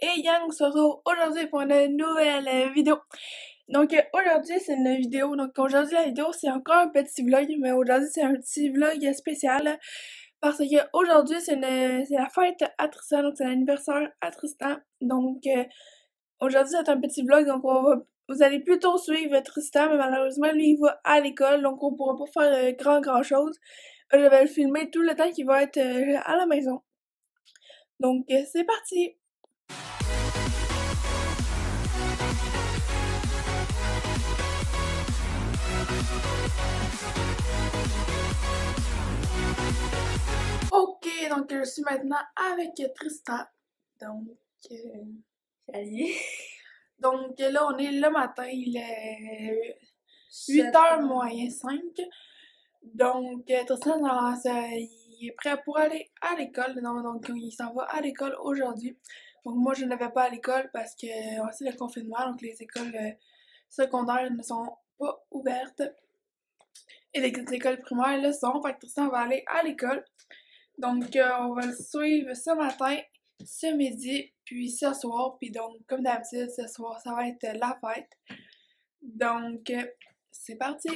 Et Yang, on se retrouve aujourd'hui pour une nouvelle vidéo. Donc aujourd'hui c'est une vidéo, donc aujourd'hui la vidéo c'est encore un petit vlog, mais aujourd'hui c'est un petit vlog spécial. Parce que aujourd'hui c'est la fête à Tristan, donc c'est l'anniversaire à Tristan. Donc aujourd'hui c'est un petit vlog, donc vous allez plutôt suivre Tristan, mais malheureusement lui il va à l'école, donc on pourra pas faire grand chose. Je vais le filmer tout le temps qu'il va être à la maison. Donc c'est parti! Ok, donc je suis maintenant avec Tristan. Donc, salut. Donc là, on est le matin, il est 8h moins 5. Donc, Tristan, il est prêt pour aller à l'école. Donc, il s'en va à l'école aujourd'hui. Donc, moi, je ne vais pas à l'école parce que c'est le confinement, donc les écoles secondaires ne sont pas ouvertes. Et les écoles primaires le sont. Fait que Tristan va aller à l'école. Donc, on va le suivre ce matin, ce midi, puis ce soir. Puis donc, comme d'habitude, ce soir, ça va être la fête. Donc, c'est parti!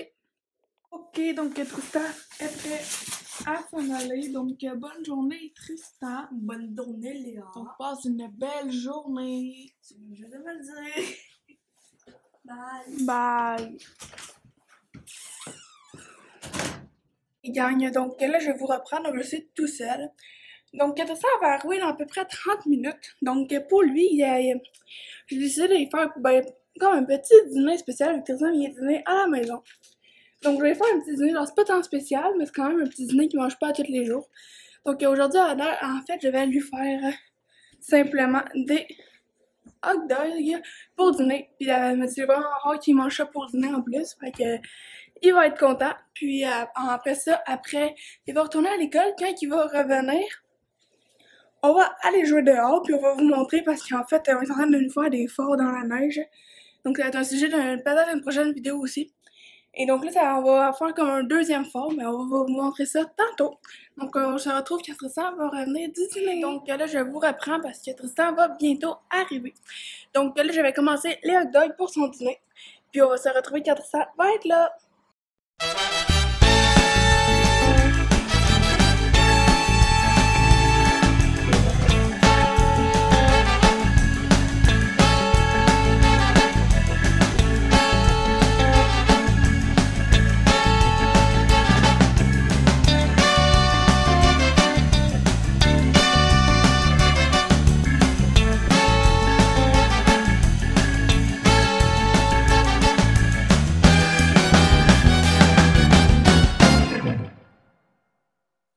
Ok, donc Tristan est prêt à s'en aller. Donc, bonne journée, Tristan. Bonne journée, Léa. Donc, passe une belle journée. Je vais me le dire. Bye. Bye! Il gagne. Donc là, je vais vous reprendre. Je suis tout seul. Donc, Tristan va arriver dans à peu près 30 minutes. Donc, pour lui, j'ai décidé de lui faire comme un petit dîner spécial avec Tristan vient dîner à la maison. Donc, je vais faire un petit dîner. Genre, c'est pas tant spécial, mais c'est quand même un petit dîner qu'il mange pas tous les jours. Donc, aujourd'hui, en fait, je vais lui faire simplement des hot dogs pour dîner. Puis, c'est vraiment rare qu'il mange ça pour dîner en plus. Fait que il va être content. Puis après ça, il va retourner à l'école. Quand il va revenir, on va aller jouer dehors. Puis on va vous montrer parce qu'en fait, on est en train de nous faire des forts dans la neige. Donc ça va être un sujet peut-être une prochaine vidéo aussi. Et donc là, on va faire comme un deuxième fort, mais on va vous montrer ça tantôt. Donc on se retrouve quand Tristan va revenir du dîner. Donc là, je vous reprends parce que Tristan va bientôt arriver. Donc là, je vais commencer les hot dogs pour son dîner. Puis on va se retrouver quand Tristan va être là.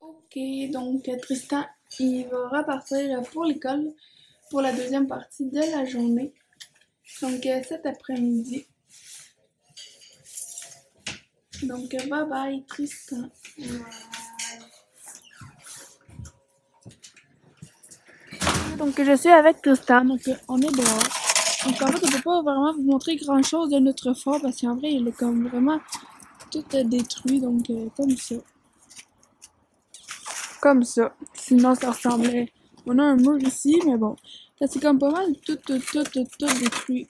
Ok, donc Tristan, il va repartir pour l'école pour la deuxième partie de la journée. Donc cet après-midi. Donc bye bye Tristan. Donc je suis avec Tristan, donc on est dehors. Donc en fait on peut pas vraiment vous montrer grand chose de notre fort parce qu'en vrai il est comme vraiment tout détruit, donc comme ça. Comme ça. Sinon, ça ressemblait. On a un mur ici, mais bon. Ça, c'est comme pas mal tout détruit.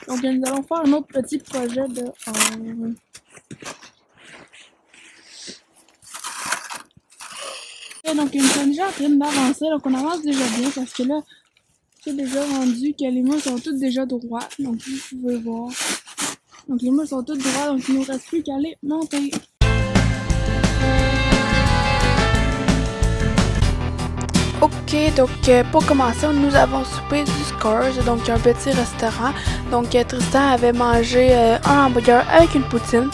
Donc, nous allons faire un autre petit projet de. Et donc, nous sommes déjà en train d'avancer. Donc, on avance déjà bien parce que là, c'est déjà rendu que les murs sont tous déjà droits. Donc, vous pouvez voir. Donc, les murs sont tous droits. Donc, il ne nous reste plus qu'à les monter. Ok, donc pour commencer, nous avons soupé du Scores, donc un petit restaurant. Donc Tristan avait mangé un hamburger avec une poutine.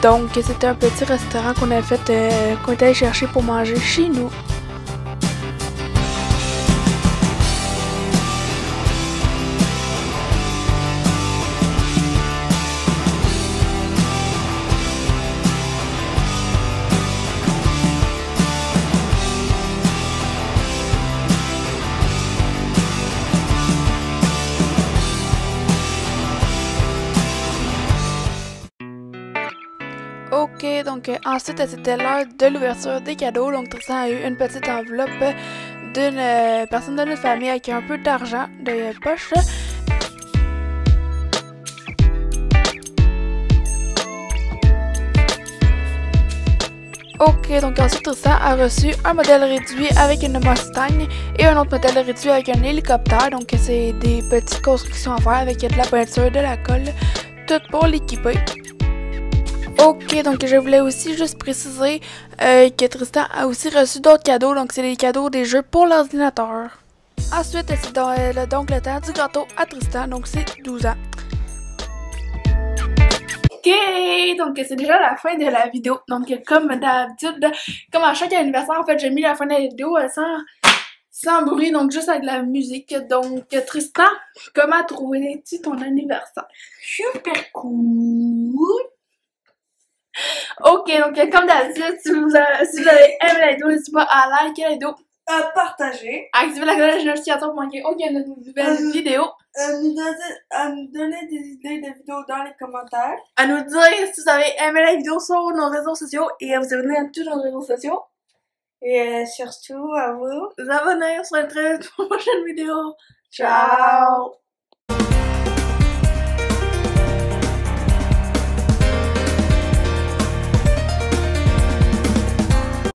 Donc c'était un petit restaurant qu'on a fait, qu'on est allé chercher pour manger chez nous. Ok, donc ensuite c'était l'heure de l'ouverture des cadeaux. Donc Tristan a eu une petite enveloppe d'une personne de notre famille avec un peu d'argent de poche. Ok, donc ensuite Tristan a reçu un modèle réduit avec une Mustang et un autre modèle réduit avec un hélicoptère. Donc c'est des petites constructions à faire avec de la peinture, de la colle, tout pour l'équiper. Ok, donc je voulais aussi juste préciser que Tristan a aussi reçu d'autres cadeaux. Donc c'est des cadeaux des jeux pour l'ordinateur. Ensuite, c'est donc le temps du gâteau à Tristan, donc c'est 12 ans. Ok, donc c'est déjà la fin de la vidéo. Donc comme d'habitude, comme à chaque anniversaire, en fait, j'ai mis la fin de la vidéo sans bruit, donc juste avec la musique. Donc Tristan, comment trouvais-tu ton anniversaire? Super cool. Ok, donc comme d'habitude, si vous avez aimé la vidéo, n'hésitez pas à liker la vidéo, À partager. activer la cloche de notification pour manquer aucune nouvelle vidéo. À nous donner des idées de vidéos dans les commentaires. À nous dire si vous avez aimé la vidéo sur nos réseaux sociaux et à vous abonner à tous nos réseaux sociaux. Et surtout, à vous. Vous abonner sur une très prochaine vidéo. Ciao!